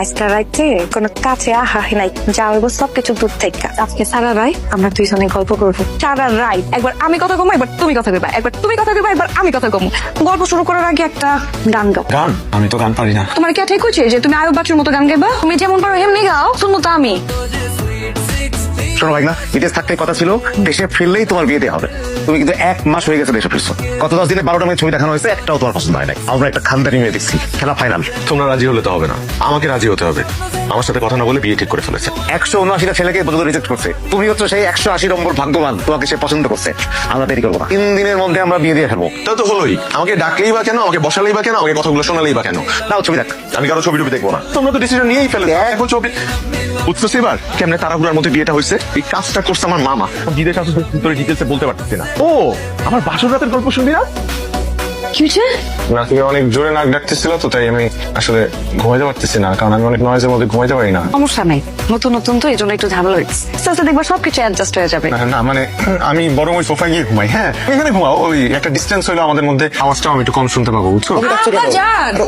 আজকে রাইতে কোনো কাছে আহা নাই, যা হইব সবকিছু দূর থেকে। আজকে সারা রাই আমরা দুইজনে গল্প করবো। সারা রাই একবার আমি কথা কমো, একবার তুমি কথা কইবা, একবার তুমি কথা কইবা, একবার আমি কথা কমো। গল্প শুরু করার আগে একটা গান গাও। গান? আমি তো গান পারি না। তোমার কি ঠিক হচ্ছে যে তুমি আয়ুব বাচ্চুর মতো গান গাইবা? তুমি যেমন পারো এমনি গাও, শুনবো তো আমি। শোনো ভাই না, বিদেশ থাকতে কথা ছিল দেশে ফিরলেই তোমার বিয়ে দেওয়া হবে। তুমি কিন্তু 1 মাস হয়ে গেছে দেশে ফিরছো। গত 10 দিনে 12টা মেয়ে ছবি দেখানো হয়েছে, একটাও তোমার পছন্দ হয় নাই। আমরা একটা খানদানি মেয়ে দেখছি, খেলা ফাইনাল। তোমরা রাজি হলে তো হবে না, আমাকে রাজি হতে হবে। আমার সাথে কথা না বলে বিয়ে ঠিক করে ফেলেছে। 179টা ছেলেকে পর্যন্ত রিজেক্ট করছে, তুমি হচ্ছে সেই 180 নম্বর ভাগ্যবান, তোমাকে সে পছন্দ করছে। আমরা দেরি করবো না, 3 দিনের মধ্যে আমরা বিয়ে দিয়ে ফেলবো। তা তো হলোই। আমাকে ডাকলেই বা কেন, আমাকে বসালেই বা কেন, আমাকে কথাগুলো শোনালেই বা কেন? নাও ছবি দেখ। আমি কারো ছবি টবি দেখবো না। তোমরা তো ডিসিশন নিয়েই ফেলে এখন ছবি বুঝতেছি এবার কেমনে তাড়াহুড়ার মধ্যে বিয়েটা হয়েছে। এই কাজটা করছে আমার মামা। বিদেশ আসলে তোর ডিটেলসে বলতে পারতেছি না। ও আমার বাসর রাতের গল্প শুনবি না? কি হচ্ছে? নাকি অনেক জোরে নাক ডাকতেছিল তো, তাই আমি আসলে ঘুমাইতে পারতেছি না, কারণ আমি অনেক নয়েজের মধ্যে ঘুমাইতে পারি না। সমস্যা নাই, নতুন নতুন তো এই জন্য একটু ঝামেলা হয়েছে। আস্তে আস্তে দেখবা সবকিছু অ্যাডজাস্ট হয়ে যাবে। না মানে আমি বরং ওই সোফায় গিয়ে ঘুমাই। হ্যাঁ এখানে ঘুমাও, ওই একটা ডিস্টেন্স হইলো আমাদের মধ্যে, আওয়াজটাও আমি একটু কম শুনতে পাবো, বুঝছো?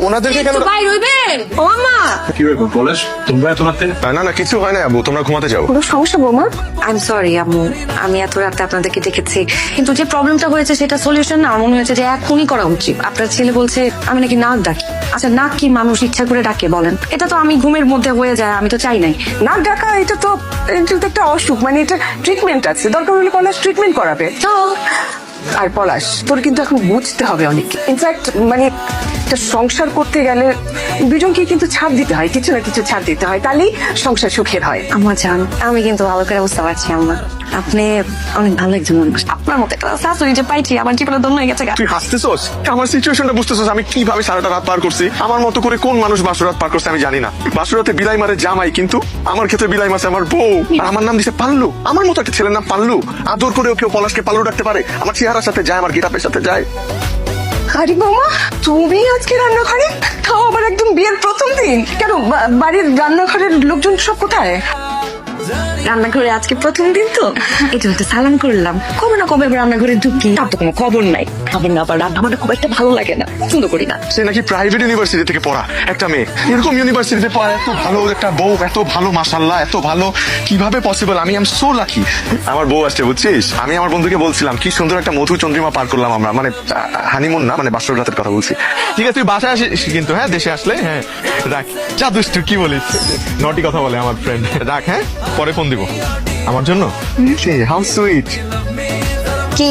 ওনাদেরকে কেন? ভাই রইবেন ও মা। কি ব্যাপার বলেস? তোমরা এত রাতে? না না কিছু হয় না আবু, তোমরা ঘুমাতে যাও। কোনো সমস্যা বৌমা? আই এম সরি আম্মু, আমি এত রাতে আপনাদেরকে দেখেছি, কিন্তু যে প্রবলেমটা হয়েছে সেটা সলিউশন না আমার মনে হয়েছে যে এখনই করা উচিত। আপনার ছেলে বলছে আমি নাকি নাক ডাকি। আচ্ছা নাক কি মানুষ ইচ্ছা করে ডাকে বলেন? এটা তো আমি ঘুমের মধ্যে হয়ে যায়, আমি তো চাই নাই। নাক ডাকা এটা তো একটা অসুখ, মানে এটা ট্রিটমেন্ট আছে, দরকার হলে পলাশ ট্রিটমেন্ট করাবে। তো আর পলাশ তোর কিন্তু এখন বুঝতে হবে অনেক, ইনফ্যাক্ট মানে একটা সংসার করতে গেলে দুজনকে কিন্তু ছাড় দিতে হয়, কিছু না কিছু ছাড় দিতে হয়, তাহলেই সংসার সুখের হয়। আম্মা জান, আমি কিন্তু ভালো করে বুঝতে পারছি আম্মা, আপনি অনেক ভালো একজন মানুষ। আপনার মতো একটা শাশুড়ি যে পাইছি আমার জীবনে ধন্য হয়ে গেছে। তুই হাসতেছস? আমার সিচুয়েশনটা বুঝতেছস? আমি কিভাবে সারাটা রাত পার করছি? আমার মতো করে কোন মানুষ বাসুরাত পার করছে আমি জানি না। বাসুরাতে বিলাই মারে জামাই, কিন্তু আমার ক্ষেত্রে বিলাই মারছে আমার বউ। আর আমার নাম দিছে পাল্লু। আমার মতো একটা ছেলের নাম পাল্লু। আদর করেও কেউ পলাশকে পাল্লু ডাকতে পারে? আমার চেহারার সাথে যায়, আমার গেটাপের সাথে যায়। আরে বৌমা, তুমি আজকে রান্নাঘরে, তাও আবার একদম বিয়ের প্রথম দিন। কেন বাড়ির রান্নাঘরের লোকজন সব কোথায়? রান্নাঘরে আজকে প্রথম দিন তো এই জন্য সালাম করলাম। কবে না কবে রান্নাঘরে ঢুকি, তার তো কোনো খবর নাই। খাবার না আবার রান্না মানে খুব একটা ভালো লাগে না, পছন্দ করি না। সে নাকি প্রাইভেট ইউনিভার্সিটি থেকে পড়া একটা মেয়ে, এরকম ইউনিভার্সিটিতে পড়া, এত ভালো একটা বউ, এত ভালো মাশাআল্লাহ, এত ভালো কিভাবে পসিবল? আমি এম সো লাকি। আমার বউ আসছে বুঝছিস? আমি আমার বন্ধুকে বলছিলাম কি সুন্দর একটা মধু চন্দ্রিমা পার করলাম আমরা, মানে হানিমুন না, মানে বাসর রাতের কথা বলছি। ঠিক আছে তুই বাসায় আসিস কিন্তু, হ্যাঁ দেশে আসলে। হ্যাঁ রাখ। যা দুষ্টু, কি বলিস? নটি কথা বলে আমার ফ্রেন্ড। রাখ, হ্যাঁ পরে ফোন দিব আমার জন্য। How sweet. কি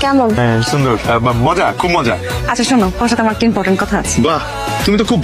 কেমন? হ্যাঁ সুন্দর, মজা, খুব মজা। আচ্ছা শোনো, ওর সাথে আমার একটা ইম্পর্টেন্ট কথা আছে। বাহ, তুমি তো খুব